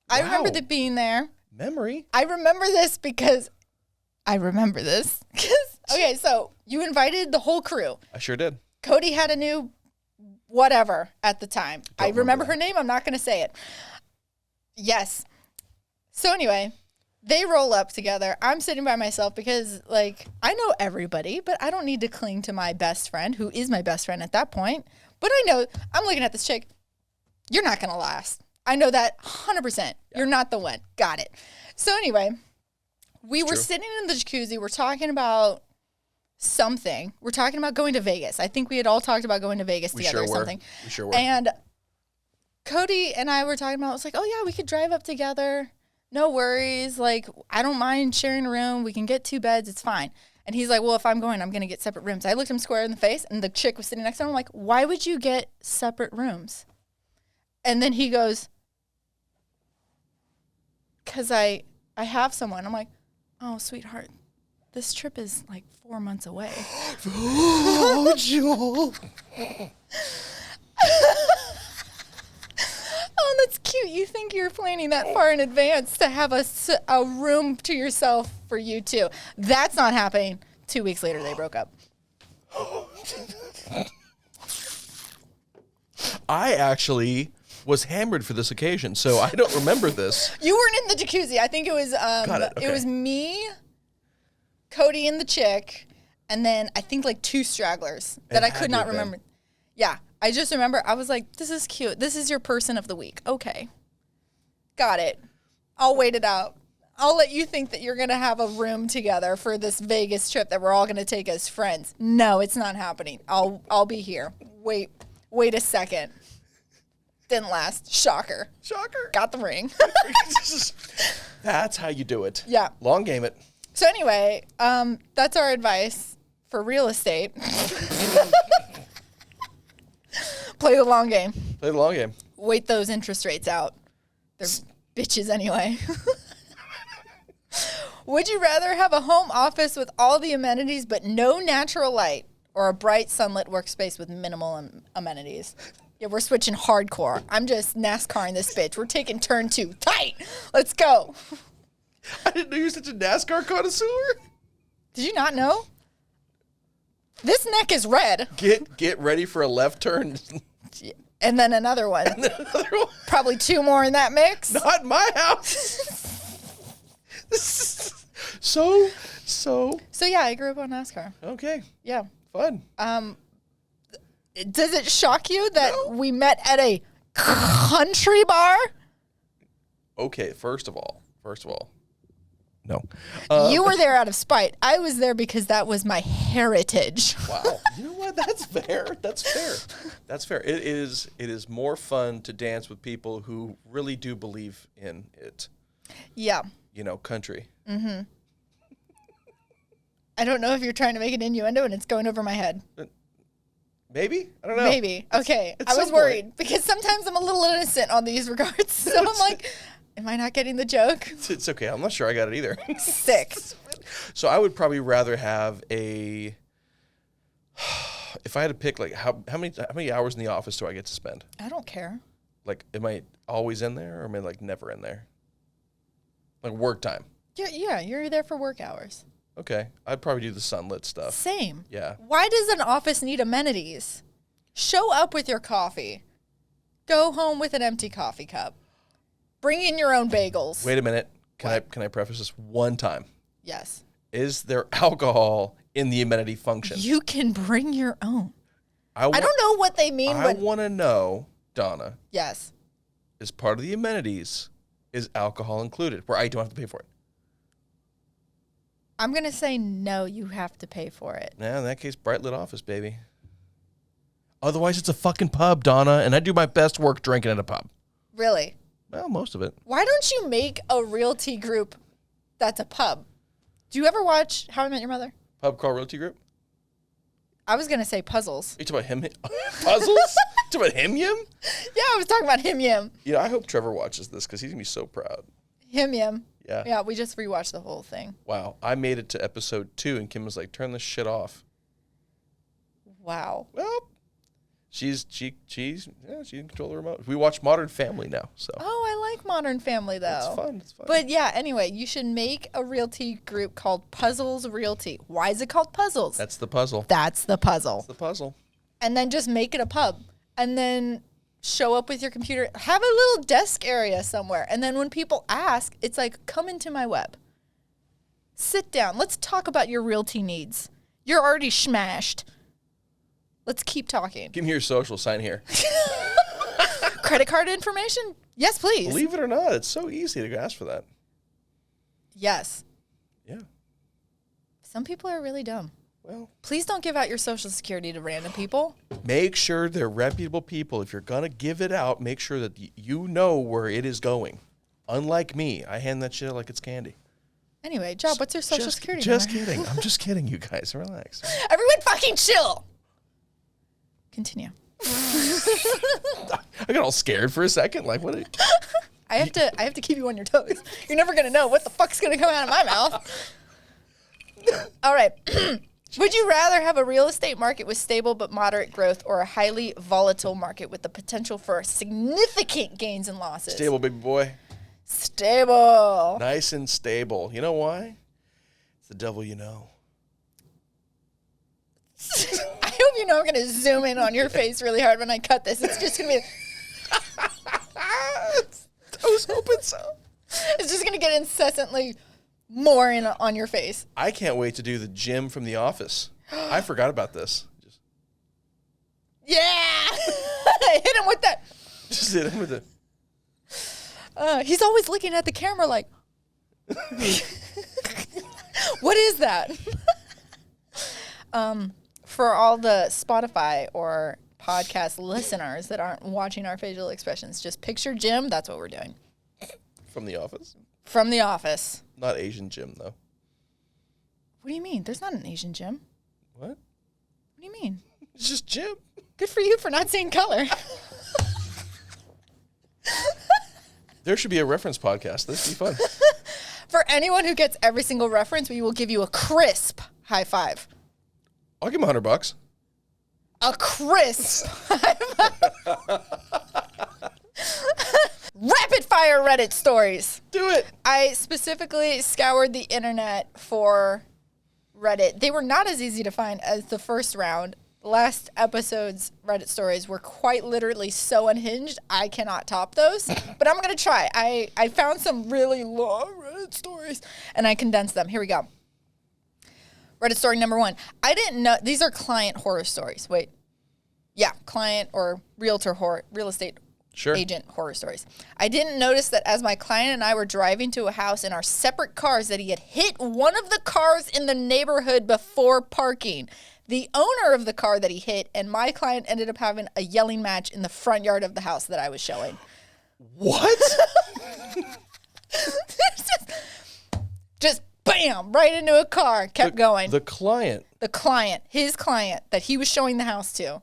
I remember that being there. Memory. I remember this because okay, so you invited the whole crew. I sure did. Cody had a new whatever at the time. I remember her name. I'm not going to say it. Yes. So anyway, they roll up together. I'm sitting by myself because, like, I know everybody, but I don't need to cling to my best friend, who is my best friend at that point. But I know, I'm looking at this chick. You're not going to last. I know that 100%. Yeah. You're not the one. Got it. So anyway, we were sitting in the jacuzzi. We're talking about something. We're talking about going to Vegas. I think we had all talked about going to Vegas together or something. We sure were. And Cody and I were talking about, it's like, oh yeah, we could drive up together. No worries. Like, I don't mind sharing a room. We can get 2 beds. It's fine. And he's like, well, if I'm going to get separate rooms. I looked him square in the face, and the chick was sitting next to him. I'm like, why would you get separate rooms? And then he goes, because I have someone. I'm like, oh, sweetheart, this trip is like 4 months away. Oh, Joel. Oh, that's cute. You think you're planning that far in advance to have a room to yourself for you two. That's not happening. 2 weeks later, they broke up. I actually was hammered for this occasion, so I don't remember this. You weren't in the jacuzzi. I think it was it was me, Cody, and the chick, and then I think like 2 stragglers that I could not remember. Yeah, I just remember I was like, this is cute. This is your person of the week. Okay. Got it. I'll wait it out. I'll let you think that you're going to have a room together for this Vegas trip that we're all going to take as friends. No, it's not happening. I'll be here. Wait a second. Didn't last. Shocker. Got the ring. That's how you do it. Yeah. Long game it. So anyway, that's our advice for real estate. Play the long game. Play the long game. Wait those interest rates out. They're bitches anyway. Would you rather have a home office with all the amenities but no natural light, or a bright sunlit workspace with minimal amenities? Yeah, we're switching hardcore. I'm just NASCARing this bitch. We're taking turn 2. Tight. Let's go. I didn't know you were such a NASCAR connoisseur. Did you not know? This neck is red. Get ready for a left turn. And then another one. Probably 2 more in that mix. Not in my house. So yeah, I grew up on NASCAR. okay, Yeah. fun. Does it shock you that we met at a country bar? Okay, first of all, no. You were there out of spite. I was there because that was my heritage. Wow. You know what? That's fair. That's fair. It is more fun to dance with people who really do believe in it. Yeah. Country. Mm-hmm. I don't know if you're trying to make an innuendo and it's going over my head. Maybe? I don't know. Maybe. Okay. I was worried because sometimes I'm a little innocent on these regards. So I'm like, am I not getting the joke? It's okay. I'm not sure I got it either. Sick. So I would probably rather have if I had to pick, like, how many hours in the office do I get to spend? I don't care. Like, am I always in there or am I, like, never in there? Like, work time. Yeah, you're there for work hours. Okay. I'd probably do the sunlit stuff. Same. Yeah. Why does an office need amenities? Show up with your coffee. Go home with an empty coffee cup. Bring in your own bagels. Wait a minute. Can I preface this one time? Yes. Is there alcohol in the amenity function? You can bring your own. I don't know what they mean. I want to know, Donna. Yes. As part of the amenities, is alcohol included where I don't have to pay for it? I'm going to say no, you have to pay for it. Yeah, in that case, bright lit office, baby. Otherwise, it's a fucking pub, Donna, and I do my best work drinking at a pub. Really? Well, most of it. Why don't you make a realty group that's a pub? Do you ever watch How I Met Your Mother? Pub crawl realty group? I was going to say puzzles. Are you talking about him? Puzzles? Talking about him yim? Yeah, I was talking about him yim. I hope Trevor watches this because he's going to be so proud. Him yim. Yeah. Yeah, we just rewatched the whole thing. Wow. I made it to episode 2 and Kim was like, turn this shit off. Wow. Well, she can control the remote. We watch Modern Family now, so. Oh, I like Modern Family, though. It's fun. But yeah, anyway, you should make a realty group called Puzzles Realty. Why is it called Puzzles? That's the puzzle. That's the puzzle. That's the puzzle. And then just make it a pub. And then show up with your computer. Have a little desk area somewhere. And then when people ask, it's like, come into my web. Sit down. Let's talk about your realty needs. You're already smashed. Let's keep talking. Give me your social sign here. Credit card information? Yes, please. Believe it or not, it's so easy to ask for that. Yes. Yeah. Some people are really dumb. Well, please don't give out your social security to random people. Make sure they're reputable people. If you're going to give it out, make sure that you know where it is going. Unlike me, I hand that shit out like it's candy. Anyway, Job, what's your social security Just number? kidding. I'm just kidding, you guys. Relax. Everyone fucking chill. Continue. I got all scared for a second. Like, what? I have to keep you on your toes. You're never going to know what the fuck's going to come out of my mouth. All right. Would you rather have a real estate market with stable but moderate growth or a highly volatile market with the potential for significant gains and losses? Stable, baby boy. Stable. Nice and stable. You know why? It's the devil you know. I hope you know I'm going to zoom in on your face really hard when I cut this. It's just going to be... I was hoping so. It's just going to get incessantly more in on your face. I can't wait to do the Jim from The Office. I forgot about this. Yeah! Hit him with that. Just hit him with it. He's always looking at the camera like, what is that? For all the Spotify or podcast listeners that aren't watching our facial expressions, just picture Jim. That's what we're doing. From The Office? From The Office. Not Asian Jim, though. What do you mean? There's not an Asian Jim. What? What do you mean? It's just Jim. Good for you for not seeing color. There should be a reference podcast. This would be fun. For anyone who gets every single reference, we will give you a crisp high five. I'll give him $100. A crisp high five. Rapid fire Reddit stories. Do it. I specifically scoured the internet for Reddit. They were not as easy to find as the first round. last episode's Reddit stories were quite literally so unhinged. I cannot top those, but I'm going to try. I found some really long Reddit stories, and I condensed them. Here we go. Reddit story number 1. I didn't know. These are client horror stories. Wait. Yeah, client or real estate agent horror stories. I didn't notice that as my client and I were driving to a house in our separate cars that he had hit one of the cars in the neighborhood before parking. The owner of the car that he hit and my client ended up having a yelling match in the front yard of the house that I was showing. What? just bam, right into a car. Kept going. The client. His client that he was showing the house to.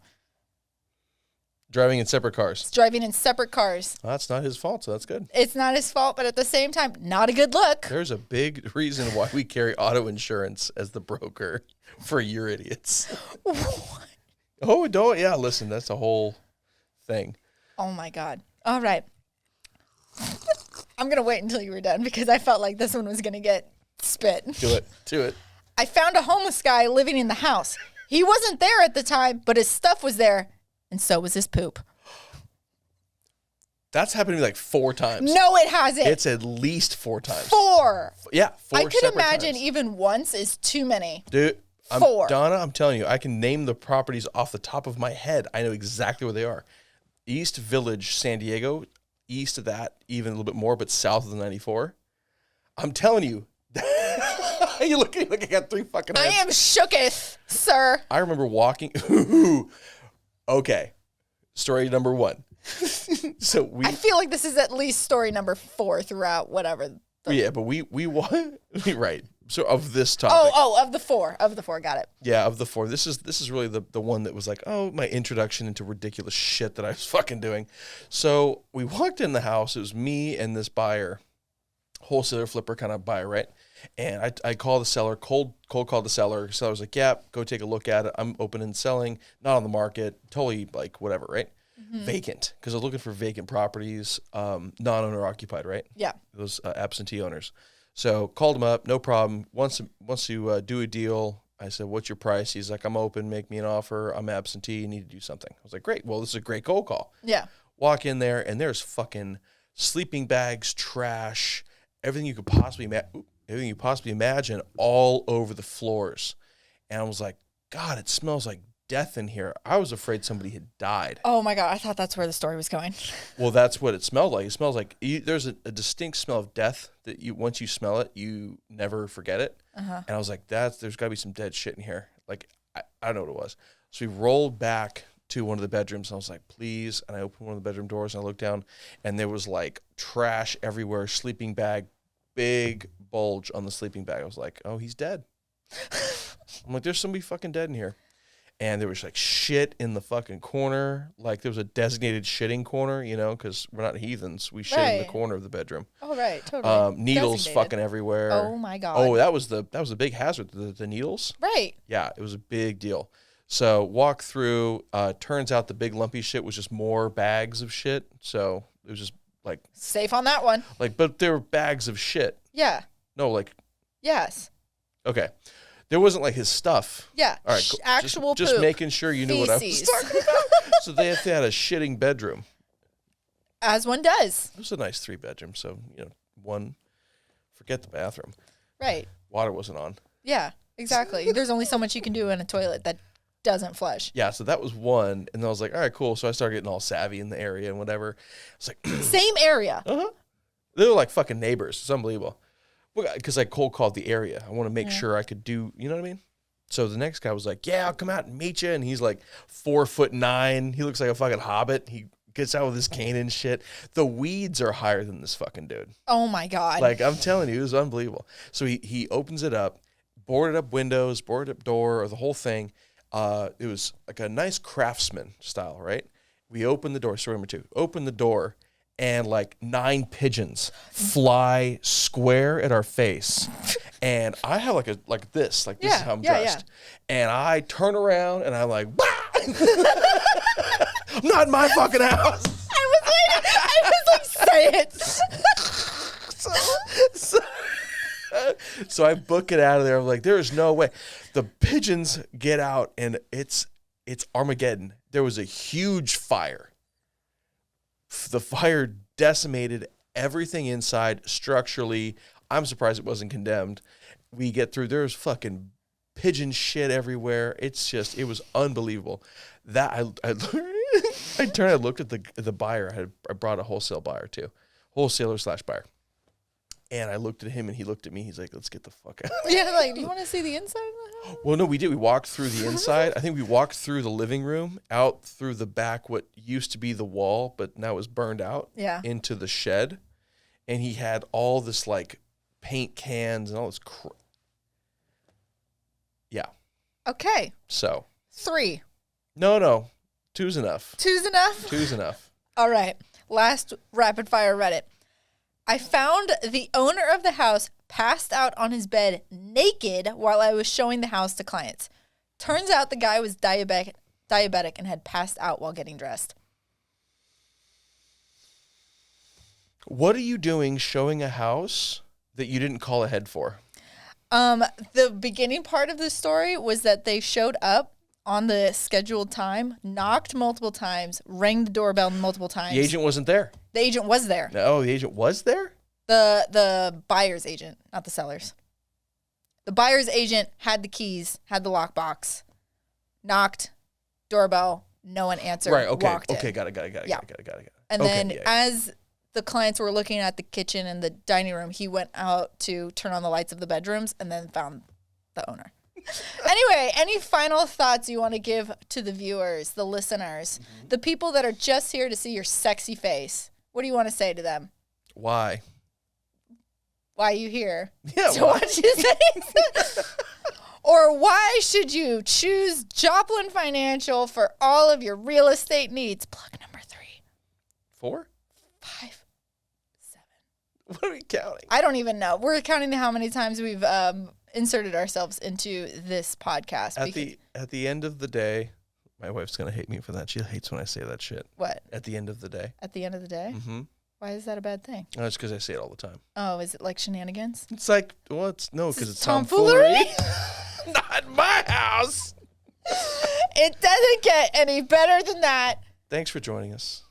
Driving in separate cars. Driving in separate cars. Well, that's not his fault, so that's good. It's not his fault, but at the same time, not a good look. There's a big reason why we carry auto insurance as the broker for your idiots. What? Oh, don't. Yeah, listen, that's a whole thing. Oh, my God. All right. I'm going to wait until you were done because I felt like this one was going to get spit. Do it. I found a homeless guy living in the house. He wasn't there at the time, but his stuff was there. And so was his poop. That's happened to me like 4 times. No, it hasn't. It's at least 4 times. 4. Yeah, 4 I could imagine times. even once is too many. Dude, 4. Donna, I'm telling you, I can name the properties off the top of my head. I know exactly where they are. East Village, San Diego. East of that, even a little bit more, but south of the 94. I'm telling you. You looking like I got 3 fucking heads. I am shooketh, sir. I remember walking. Okay. Story number 1. So I feel like this is at least story number 4 throughout whatever. Yeah, but we right. So of this topic. Oh, of the 4. Got it. Yeah, of the 4. This is really the one that was like, oh, my introduction into ridiculous shit that I was fucking doing. So we walked in the house. It was me and this buyer, wholesaler, flipper kind of buyer, right? And I called the seller, cold called the seller. The seller was like, yeah, go take a look at it. I'm open and selling, not on the market, totally like whatever, right? Mm-hmm. Vacant, because I was looking for vacant properties, non-owner occupied, right? Yeah. Those absentee owners. So called him up, no problem. Once you do a deal, I said, what's your price? He's like, I'm open, make me an offer. I'm absentee, you need to do something. I was like, great. Well, this is a great cold call. Yeah. Walk in there, and there's fucking sleeping bags, trash, everything you could possibly imagine all over the floors. And I was like, God, it smells like death in here. I was afraid somebody had died. Oh my God, I thought that's where the story was going. Well, that's what it smelled like. It smells like there's a distinct smell of death that once you smell it, you never forget it. Uh-huh. And I was like, there's got to be some dead shit in here. Like, I don't know what it was. So we rolled back to one of the bedrooms, and I was like, please. And I opened one of the bedroom doors, and I looked down, and there was like trash everywhere, sleeping bag, big bulge on the sleeping bag. I was like, oh, he's dead. I'm like, there's somebody fucking dead in here. And there was like shit in the fucking corner. Like there was a designated shitting corner, because we're not heathens. We shit in the corner of the bedroom. Oh, right. Totally. Needles Designated. fucking everywhere. Oh my God. Oh, that was a big hazard. The needles. Right. Yeah, it was a big deal. So walk through, turns out the big lumpy shit was just more bags of shit. So it was just like. Safe on that one. But there were bags of shit. Yeah. No, like. Yes. Okay. There wasn't like his stuff. Yeah. All right. Cool. Actual just poop. making sure you knew what I was talking about. So they had a shitting bedroom. As one does. It was a nice 3-bedroom. So, forget the bathroom. Right. Water wasn't on. Yeah, exactly. There's only so much you can do in a toilet that doesn't flush. Yeah. So that was one. And then I was like, all right, cool. So I started getting all savvy in the area and whatever. It's like. Same area. Uh-huh. They were like fucking neighbors. It's unbelievable. Because I cold called the area. I want to make sure I could do, you know what I mean? So the next guy was like, yeah, I'll come out and meet you. And he's like 4'9". He looks like a fucking hobbit. He gets out with his cane and shit. The weeds are higher than this fucking dude. Oh my God. Like I'm telling you, it was unbelievable. So he opens it up, boarded up windows, boarded up door, or the whole thing. It was like a nice craftsman style, right? We opened the door, story number 2, open the door. And like 9 pigeons fly square at our face. And I have this is how I'm dressed. Yeah. And I turn around and I'm like, bah! I'm not in my fucking house. I was like, say it. So I book it out of there. I'm like, there is no way. The pigeons get out and it's it's Armageddon. There was a huge fire. The fire decimated everything inside structurally. I'm surprised it wasn't condemned. We get through, there's fucking pigeon shit everywhere. It was unbelievable. That I turned, I looked at the buyer. I brought a wholesale buyer too. Wholesaler/buyer. And I looked at him and he looked at me. He's like, let's get the fuck out. Yeah, like, do you want to see the inside of the house? Well, no, we did. We walked through the inside. I think we walked through the living room, out through the back, what used to be the wall, but now is burned out, into the shed. And he had all this like paint cans and all this Yeah. Okay. So. 3. No. 2's enough. 2's enough? 2's enough. All right. Last rapid fire Reddit. I found the owner of the house passed out on his bed naked while I was showing the house to clients. Turns out the guy was diabetic and had passed out while getting dressed. What are you doing showing a house that you didn't call ahead for? The beginning part of the story was that they showed up on the scheduled time, knocked multiple times, rang the doorbell multiple times. The agent wasn't there. The agent was there. No, the agent was there? The buyer's agent, not the seller's. The buyer's agent had the keys, had the lockbox, knocked, doorbell, no one answered, right, okay, walked okay, in. got it. And then as the clients were looking at the kitchen and the dining room, he went out to turn on the lights of the bedrooms and then found the owner. Anyway, any final thoughts you want to give to the viewers, the listeners, the people that are just here to see your sexy face? What do you want to say to them? Why? Why are you here? Yeah, to watch you say Or why should you choose Joplin Financial for all of your real estate needs? Plug number 3. 4? 5, 7. What are we counting? I don't even know. We're counting how many times we've inserted ourselves into this podcast. At the end of the day, my wife's going to hate me for that. She hates when I say that shit. What? At the end of the day. At the end of the day? Mm-hmm. Why is that a bad thing? No, it's because I say it all the time. Oh, is it like shenanigans? It's like, well, because it's tomfoolery. Not my house. It doesn't get any better than that. Thanks for joining us.